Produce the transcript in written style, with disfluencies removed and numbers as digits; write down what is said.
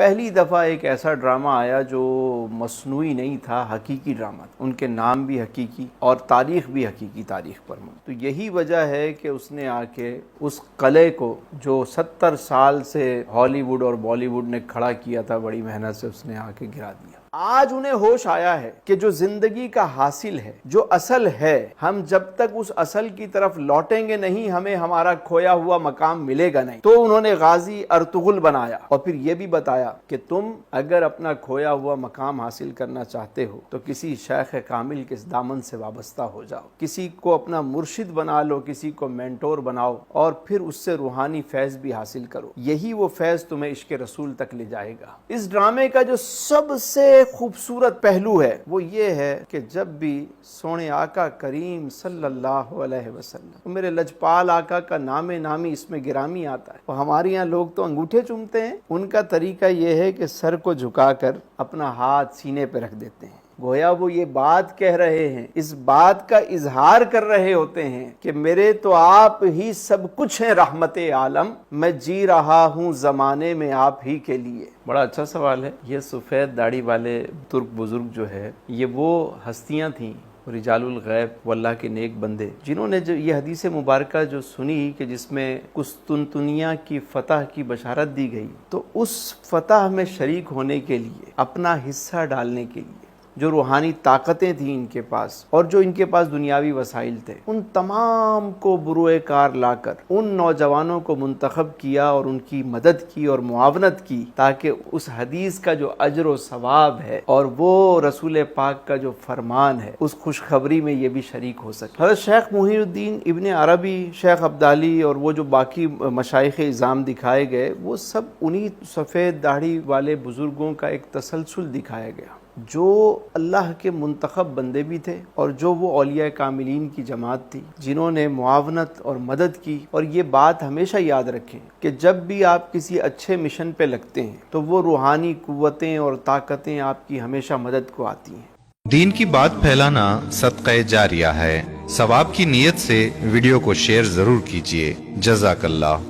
پہلی دفعہ ایک ایسا ڈرامہ آیا جو مصنوعی نہیں تھا، حقیقی ڈرامہ تھا۔ ان کے نام بھی حقیقی اور تاریخ بھی حقیقی تاریخ پر مبنی۔ تو یہی وجہ ہے کہ اس نے آ کے اس قلعے کو جو 70 سال سے ہالی ووڈ اور بالی ووڈ نے کھڑا کیا تھا، بڑی محنت سے اس نے آ کے گرا دیا۔ آج انہیں ہوش آیا ہے کہ جو زندگی کا حاصل ہے، جو اصل ہے، ہم جب تک اس اصل کی طرف لوٹیں گے نہیں، ہمیں ہمارا کھویا ہوا مقام ملے گا نہیں۔ تو انہوں نے غازی ارطغرل بنایا اور پھر یہ بھی بتایا کہ تم اگر اپنا کھویا ہوا مقام حاصل کرنا چاہتے ہو تو کسی شیخ کامل کے دامن سے وابستہ ہو جاؤ، کسی کو اپنا مرشد بنا لو، کسی کو مینٹور بناؤ اور پھر اس سے روحانی فیض بھی حاصل کرو۔ یہی وہ فیض تمہیں عشق رسول تک لے جائے گا۔ اس ڈرامے کا جو سب سے خوبصورت پہلو ہے وہ یہ ہے کہ جب بھی سونے آقا کریم صلی اللہ علیہ وسلم، میرے لجپال آقا کا نام نامی اس میں گرامی آتا ہے، وہ ہمارے یہاں لوگ تو انگوٹھے چومتے ہیں، ان کا طریقہ یہ ہے کہ سر کو جھکا کر اپنا ہاتھ سینے پہ رکھ دیتے ہیں، گویا وہ یہ بات کہہ رہے ہیں، اس بات کا اظہار کر رہے ہوتے ہیں کہ میرے تو آپ ہی سب کچھ ہیں رحمت عالم، میں جی رہا ہوں زمانے میں آپ ہی کے لیے۔ بڑا اچھا سوال ہے۔ یہ سفید داڑھی والے ترک بزرگ جو ہے، یہ وہ ہستیاں تھیں، رجال الغیب واللہ کے نیک بندے، جنہوں نے جو یہ حدیث مبارکہ جو سنی کہ جس میں قسطنطنیہ کی فتح کی بشارت دی گئی، تو اس فتح میں شریک ہونے کے لیے، اپنا حصہ ڈالنے کے لیے جو روحانی طاقتیں تھیں ان کے پاس اور جو ان کے پاس دنیاوی وسائل تھے، ان تمام کو بروئے کار لا کر ان نوجوانوں کو منتخب کیا اور ان کی مدد کی اور معاونت کی تاکہ اس حدیث کا جو اجر و ثواب ہے اور وہ رسول پاک کا جو فرمان ہے، اس خوشخبری میں یہ بھی شریک ہو سکے۔ حضرت شیخ محی الدین ابن عربی، شیخ عبدالی اور وہ جو باقی مشائخ اعظام دکھائے گئے، وہ سب انہی سفید داڑھی والے بزرگوں کا ایک تسلسل دکھایا گیا، جو اللہ کے منتخب بندے بھی تھے اور جو وہ اولیاء کاملین کی جماعت تھی، جنہوں نے معاونت اور مدد کی۔ اور یہ بات ہمیشہ یاد رکھیں کہ جب بھی آپ کسی اچھے مشن پہ لگتے ہیں تو وہ روحانی قوتیں اور طاقتیں آپ کی ہمیشہ مدد کو آتی ہیں۔ دین کی بات پھیلانا صدقہ جاریہ ہے، ثواب کی نیت سے ویڈیو کو شیئر ضرور کیجیے۔ جزاک اللہ۔